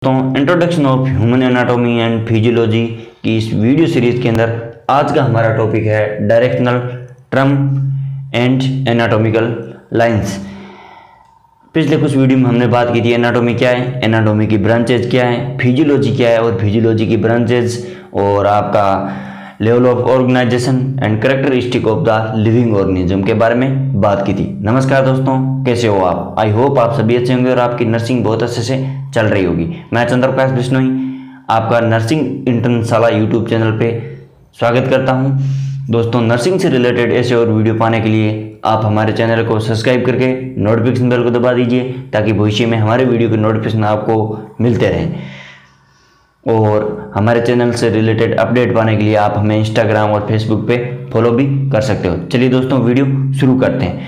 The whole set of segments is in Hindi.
दोस्तों, introduction of human anatomy and physiology की इस वीडियो सीरीज के अंदर आज का हमारा टॉपिक है directional term and anatomical lines. पिछले कुछ वीडियो में हमने बात की थी एनाटॉमी क्या है, एनाटॉमी की ब्रांचेज क्या है, फिजियोलॉजी क्या है और फिजियोलॉजी की ब्रांचेज और आपका level of organisation and characteristic of the living organism के बारे में बात की थी। नमस्कार दोस्तों, कैसे हो आप? आई होप आप सभी अच्छे होंगे और आपकी नर्सिंग बहुत अच्छे से चल रही होगी। मैं चंद्रप्रकाश बिश्नोई आपका नर्सिंग इंटर्नशाला यूट्यूब चैनल पे स्वागत करता हूं। दोस्तों, नर्सिंग से रिलेटेड ऐसे और वीडियो पाने के लिए आप हमारे चैनल को सब्सक्राइब करके नोटिफिकेशन बेल को दबा दीजिए ताकि भविष्य में हमारे वीडियो के नोटिफिकेशन आपको मिलते रहें। और हमारे चैनल से रिलेटेड अपडेट पाने के लिए आप हमें इंस्टाग्राम और फेसबुक पे फॉलो भी कर सकते हो। चलिए दोस्तों, वीडियो शुरू करते हैं।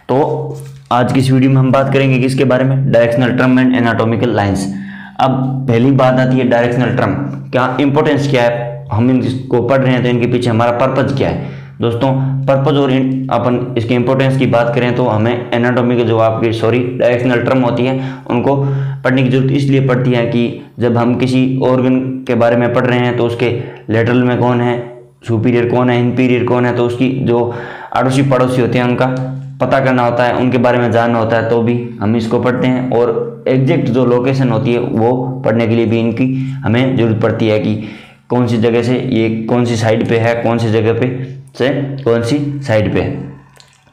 तो आज की इस वीडियो में हम बात करेंगे किसके बारे में, directional term and anatomical lines. अब पहली बात आती है डायरेक्शनल ट्रम, क्या इंपॉर्टेंस क्या है, हम इनको पढ़ रहे हैं तो इनके पीछे हमारा पर्पज क्या है। दोस्तों, पर्पज और अपन इसके इंपॉर्टेंस की बात करें तो हमें एनाटॉमी के जो आपकी डायरेक्शनल ट्रम होती है उनको पढ़ने की जरूरत इसलिए पड़ती है कि जब हम किसी ऑर्गन के बारे में पढ़ रहे हैं तो उसके लेटरल में कौन है, सुपीरियर कौन है, इंफीरियर कौन है, तो उसकी जो अड़ोसी पड़ोसी होते हैं उनका पता करना होता है, उनके बारे में जानना होता है, तो भी हम इसको पढ़ते हैं। और एग्जैक्ट जो लोकेशन होती है वो पढ़ने के लिए भी इनकी हमें जरूरत पड़ती है कि कौन सी जगह से ये कौन सी साइड पे है, कौन सी जगह पे से कौन सी साइड पे है।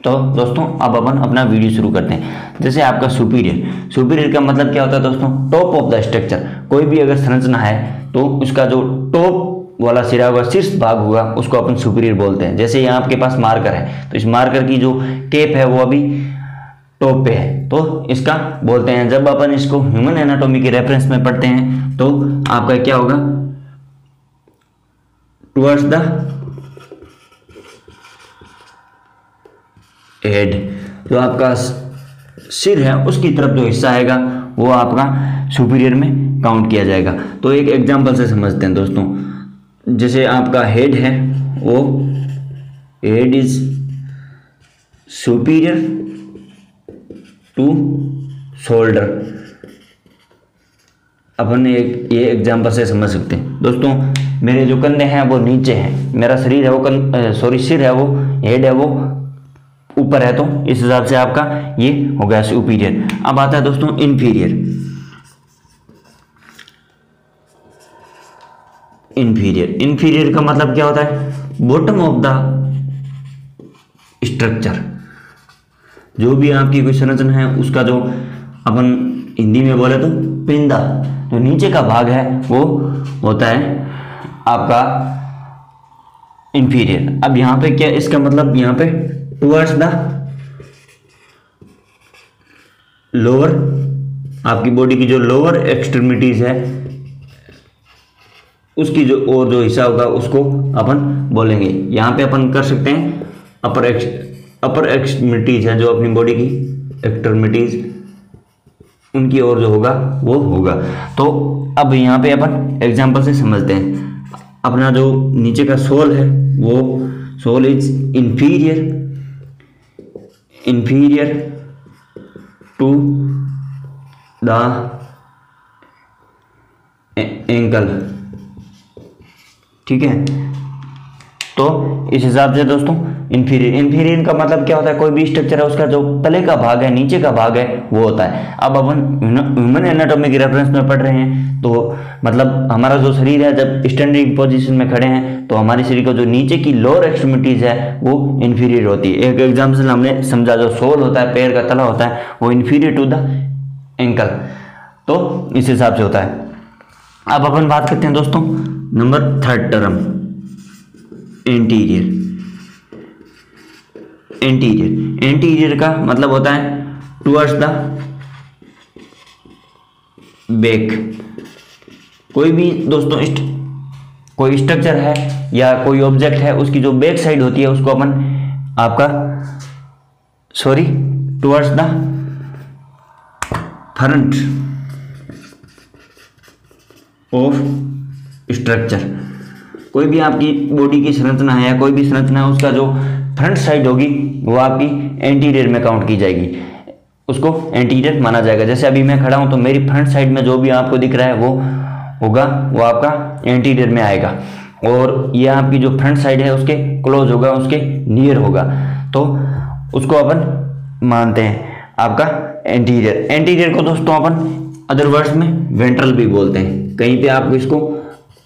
तो दोस्तों, अब अपन अपना वीडियो शुरू करते हैं। जैसे आपका सुपीरियर का मतलब क्या होता है दोस्तों, टॉप ऑफ द स्ट्रक्चर। कोई भी अगर संरचना है तो उसका जो टॉप वाला सिरा होगा, शीर्ष भाग होगा, उसको अपन सुपीरियर बोलते हैं। जैसे यहाँ आपके पास मार्कर है तो इस मार्कर की जो टेप है वो अभी टॉप पे है तो इसका बोलते हैं। जब अपन इसको ह्यूमन एनाटॉमी के रेफरेंस में पढ़ते हैं तो आपका क्या होगा, टुवर्ड्स द हेड, जो आपका सिर है उसकी तरफ जो हिस्सा आएगा वो आपका सुपीरियर में काउंट किया जाएगा। तो एक एग्जांपल से समझते हैं दोस्तों। जैसे आपका हेड है, वो head is superior to shoulder. अपन ये एग्जांपल से समझ सकते हैं। दोस्तों, मेरे जो कंधे हैं वो नीचे हैं, मेरा शरीर है वो सिर है वो, हेड है वो ऊपर है, तो इस हिसाब से आपका ये हो गया सुपीरियर। अब आता है दोस्तों इन्फीरियर का मतलब क्या होता है, बॉटम ऑफ द स्ट्रक्चर। जो भी आपकी कोई संरचना है उसका जो अपन हिंदी में बोले तो पिंडा, जो नीचे का भाग है वो होता है आपका इन्फीरियर। अब यहाँ पे क्या, इसका मतलब यहाँ पे टुवर्ड्स द लोअर, आपकी बॉडी की जो लोअर एक्सट्रीमिटीज है उसकी जो हिस्सा होगा उसको अपन बोलेंगे। यहाँ पे अपन कर सकते हैं अपर एक्सट्रीमिटीज है, जो अपनी बॉडी की एक्सट्रीमिटीज उनकी ओर जो होगा वो होगा। तो अब यहाँ पे अपन एग्जांपल से समझते हैं। अपना जो नीचे का सोल है वो sole is inferior to the ankle, ठीक है। तो इस हिसाब से दोस्तों इंफीरियर का मतलब क्या होता है, कोई भी स्ट्रक्चर है उसका जो तले का भाग है, नीचे का भाग है वो होता है। अब अपन ह्यूमन एनाटॉमी के रेफरेंस में पढ़ रहे हैं तो मतलब हमारा जो शरीर है जब स्टैंडिंग पोजीशन में खड़े हैं तो हमारे शरीर का जो नीचे की लोअर एक्सट्रीमिटीज है वो इंफीरियर होती है। एक एग्जाम्पल हमने समझा, जो सोल होता है, पैर का तला होता है, वो इंफीरियर टू द एंकल, तो इस हिसाब से होता है। अब अपन बात करते हैं दोस्तों नंबर थर्ड टर्म, एंटीरियर का मतलब होता है टुवर्ड्स द बैक। कोई भी दोस्तों कोई स्ट्रक्चर है या कोई ऑब्जेक्ट है उसकी जो बैक साइड होती है उसको अपन towards the front of structure. कोई भी आपकी बॉडी की संरचना है या कोई भी संरचना है उसका जो फ्रंट साइड होगी वो आपकी एंटीरियर में काउंट की जाएगी। उसको एंटीरियर माना जाएगा। जैसे अभी मैं खड़ा हूं तो मेरी फ्रंट साइड में जो भी आपको दिख रहा है वो होगा, वो आपका एंटीरियर में आएगा, और ये आपकी जो फ्रंट साइड है उसके क्लोज होगा, उसके नियर होगा, तो उसको अपन मानते हैं आपका एंटीरियर। एंटीरियर को दोस्तों अपन अदर वर्ड्स में वेंट्रल भी बोलते हैं, कहीं पे आपको इसको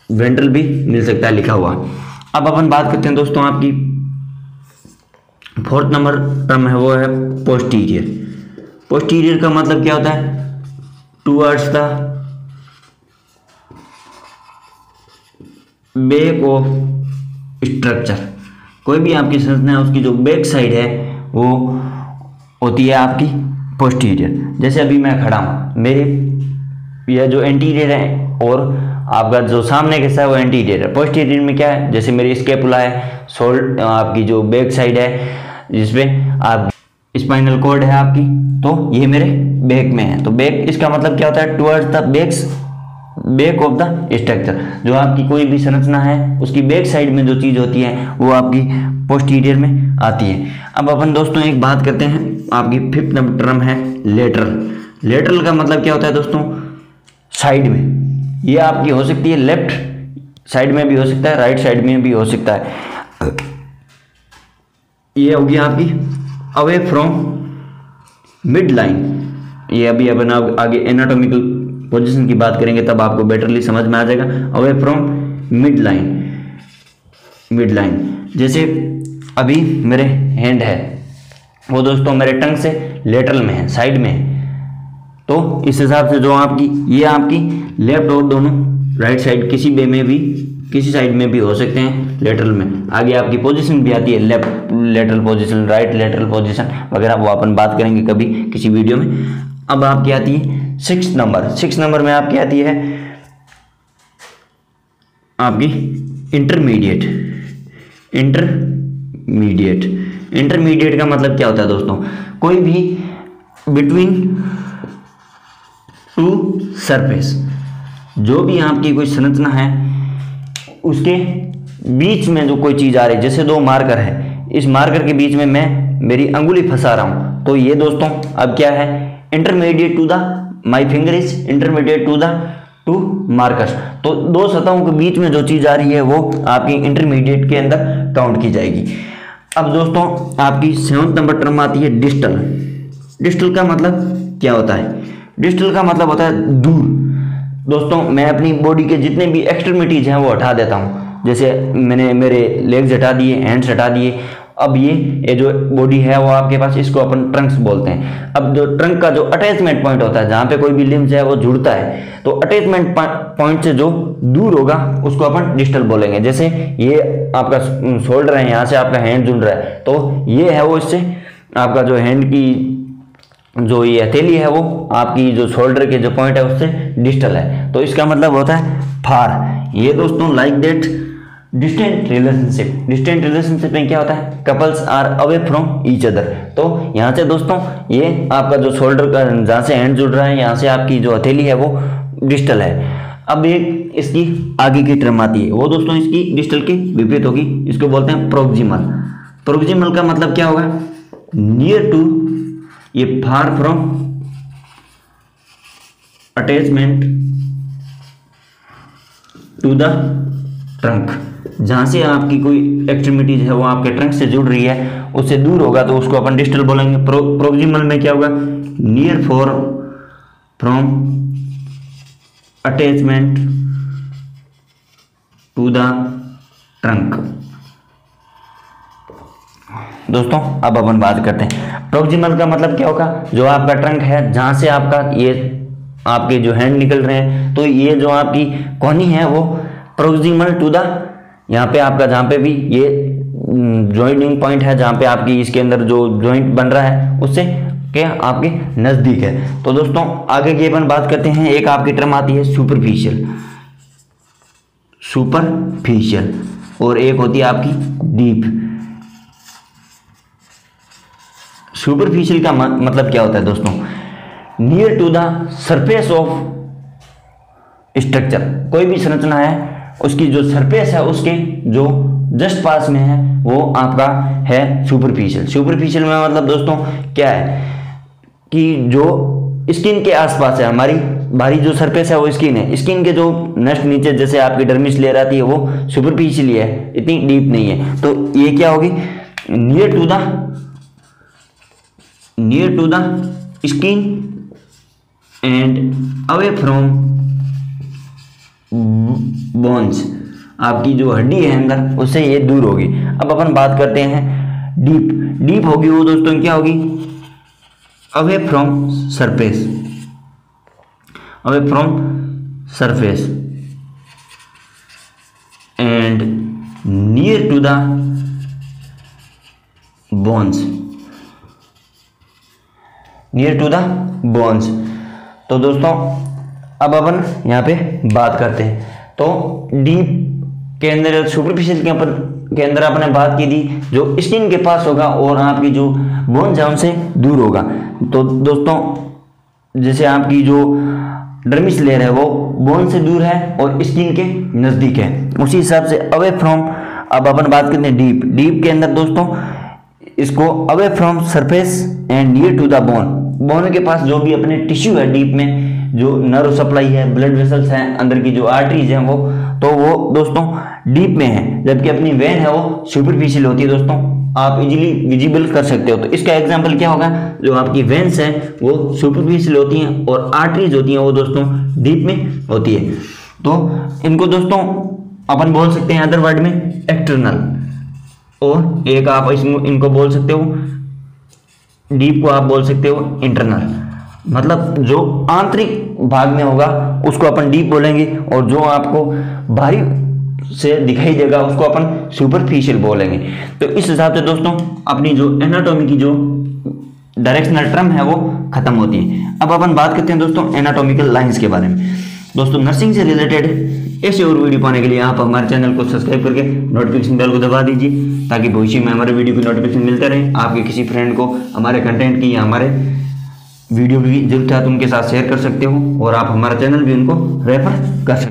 वेंट्रल भी मिल सकता है लिखा हुआ। अब अपन बात करते हैं दोस्तों, आपकी 4th नंबर टर्म है वो है पोस्टीरियर। पोस्टीरियर का मतलब क्या होता है? Towards the back of structure. कोई भी आपकी संरचना है उसकी जो बैक साइड है वो होती है आपकी पोस्टीरियर। जैसे अभी मैं खड़ा हूँ, मेरे यह जो एंटीरियर है और आपका जो सामने का हिस्सा है वो एंटीरियर है। पोस्टीरियर में क्या है? जैसे मेरी स्केपुला है, शोल्डर आपकी जो बैक साइड है जिसमें आप स्पाइनल कॉर्ड है आपकी, तो ये मेरे बैक में है। तो बैक इसका मतलब क्या होता है? Towards the back of the structure. जो आपकी कोई भी संरचना है उसकी बैक साइड में जो चीज होती है वो आपकी पोस्टीरियर में आती है। अब अपन दोस्तों एक बात करते हैं, आपकी 5th नंबर टर्म है लेटरल। लेटरल का मतलब क्या होता है दोस्तों? साइड में। ये आपकी हो सकती है लेफ्ट साइड में भी हो सकता है, राइट साइड में भी हो सकता है। ये होगी आपकी अवे फ्रॉम मिड लाइन। ये अभी अपन आगे एनाटॉमिकल पोजीशन की बात करेंगे तब आपको बेटरली समझ में आ जाएगा। Away from mid line. जैसे अभी मेरे हैंड है वो दोस्तों मेरे टंग से लेटरल में है, साइड में है, तो इस हिसाब से जो आपकी ये आपकी लेफ्ट और दोनों राइट साइड किसी साइड में भी हो सकते हैं लेटरल में। आगे आपकी पोजीशन भी आती है, left lateral position, right lateral position वगैरह, वो अपन बात करेंगे कभी किसी वीडियो में। अब आपकी आती है 6th नंबर में आपकी आती है आपकी इंटरमीडिएट का मतलब क्या होता है दोस्तों? कोई भी बिटवीन टू सरफेस, जो भी आपकी कोई संरचना है उसके बीच में जो कोई चीज आ रही है, जैसे 2 मार्कर है, इस मार्कर के बीच में मैं मेरी अंगुली फंसा रहा हूं, तो ये दोस्तों अब क्या है? Intermediate to the my finger is intermediate to markers. तो 2 सतहों के बीच में जो चीज आ रही है वो आपकी इंटरमीडिएट के अंदर काउंट की जाएगी। अब दोस्तों आपकी 7th नंबर टर्म आती है डिस्टल। डिस्टल का मतलब क्या होता है? डिस्टल का मतलब होता है दूर। दोस्तों मैं अपनी बॉडी के जितने भी एक्सट्रीमिटीज हैं वो हटा देता हूँ। जैसे मैंने मेरे लेग्स हटा दिए, हैंड्स हटा दिए, अब ये जो बॉडी है वो आपके पास, इसको अपन ट्रंक्स बोलते हैं। अब जो ट्रंक का जो अटैचमेंट पॉइंट होता है, जहाँ पे कोई भी लिम्स है वो जुड़ता है, तो अटैचमेंट पॉइंट से जो दूर होगा उसको अपन डिस्टल बोलेंगे। जैसे ये आपका शोल्डर है, यहाँ से आपका हैंड जुड़ रहा है, तो ये है वो, इससे आपका जो हैंड की जो ये हथेली है वो आपकी जो शोल्डर के जो पॉइंट है उससे डिस्टल है, तो इसका मतलब होता है फार। ये दोस्तों लाइक दैट डिस्टेंट रिलेशनशिप में क्या होता है? Couples are away from each other. तो यहाँ से दोस्तों ये आपका जो शोल्डर का जहाँ से हैंड जुड़ रहा है, यहाँ से आपकी जो हथेली है वो डिस्टल है। अब एक इसकी आगे की टर्म आती है, वो दोस्तों इसकी डिस्टल के विपरीत होगी, इसको बोलते हैं प्रोक्सिमल। प्रोक्सिमल का मतलब क्या होगा? नियर टू, ये far from attachment to the trunk. जहां से आपकी कोई एक्सट्रीमिटीज है वो आपके ट्रंक से जुड़ रही है, उससे दूर होगा तो उसको अपन डिस्टल बोलेंगे। प्रोक्सिमल में क्या होगा? Near from attachment to the trunk. दोस्तों अब अपन बात करते हैं प्रोक्सिमल का मतलब क्या होगा? जो आपका ट्रंक है, जहां से आपका ये आपके जो हैंड निकल रहे हैं, तो ये जो आपकी कोहनी है वो प्रोक्सिमल टू द, यहाँ पे आपका जहाँ पे भी ये जॉइनिंग पॉइंट है, जहाँ पे आपकी इसके अंदर जो जॉइंट बन रहा है उससे क्या आपके नजदीक है। तो दोस्तों आगे की अपन बात करते हैं, एक आपकी टर्म आती है सुपरफिशियल और एक होती है आपकी डीप। सुपरफिशियल का मतलब क्या होता है दोस्तों? Near to the surface of structure. कोई भी संरचना है उसकी जो सरफेस है उसके जो जस्ट पास में है वो आपका है सुपरफिशियल। सुपरफिशियल में मतलब दोस्तों क्या है? की जो स्किन के आसपास है, हमारी बाहरी जो सरफेस है वो स्किन है, स्किन के जो नेक्स्ट नीचे जैसे आपकी डर्मिस लेयर आती है वो सुपरफिशियल है, इतनी डीप नहीं है। तो ये क्या होगी, near to the skin and away from bones, आपकी जो हड्डी है अंदर उससे ये दूर होगी। अब अपन बात करते हैं डीप होगी वो दोस्तों क्या होगी, away from surface and near to the bones. तो दोस्तों अब अपन यहाँ पे बात करते हैं। तो डीप के अंदर सुपरफिशियल के अंदर आपने बात की थी जो स्किन के पास होगा और आपकी जो बोन्स है उनसे दूर होगा। तो दोस्तों जैसे आपकी जो डर्मिस लेयर है वो बोन से दूर है और स्किन के नजदीक है, उसी हिसाब से अवे फ्रॉम। अब अपन बात करते हैं डीप के अंदर दोस्तों इसको away from surface and near to the bone के पास जो भी अपने टिश्यू है डीप में, जो नर्व सप्लाई है, ब्लड वेसल्स हैं, अंदर की जो आर्टरीज हैं वो दोस्तों डीप में है, जबकि अपनी वेन है वो सुपरफिशियल होती है। दोस्तों आप इजीली विजिबल कर सकते हो। तो इसका एग्जांपल क्या होगा, जो आपकी वेन्स हैं वो सुपरफिशियल होती हैं और आर्टरीज होती हैं वो दोस्तों डीप में होती है। तो इनको दोस्तों अपन बोल सकते हैं अदर वर्ड में एक्सटर्नल, और एक आप इनको बोल सकते हो डीप को आप बोल सकते हो इंटरनल। मतलब जो आंतरिक भाग में होगा उसको अपन डीप बोलेंगे और जो आपको बाहरी से दिखाई देगा उसको अपन सुपरफिशियल बोलेंगे। तो इस हिसाब से दोस्तों अपनी जो एनाटॉमी की जो डायरेक्शनल टर्म है वो खत्म होती है। अब अपन बात करते हैं दोस्तों एनाटॉमिकल लाइंस के बारे में। दोस्तों नर्सिंग से रिलेटेड ऐसे और वीडियो पाने के लिए आप हमारे चैनल को सब्सक्राइब करके नोटिफिकेशन बेल को दबा दीजिए, ताकि भविष्य में हमारे वीडियो की नोटिफिकेशन मिलते रहे। आपके किसी फ्रेंड को हमारे कंटेंट की या हमारे वीडियो की जरूरत है तो उनके साथ शेयर कर सकते हो, और आप हमारा चैनल भी उनको रेफर कर सकते हो।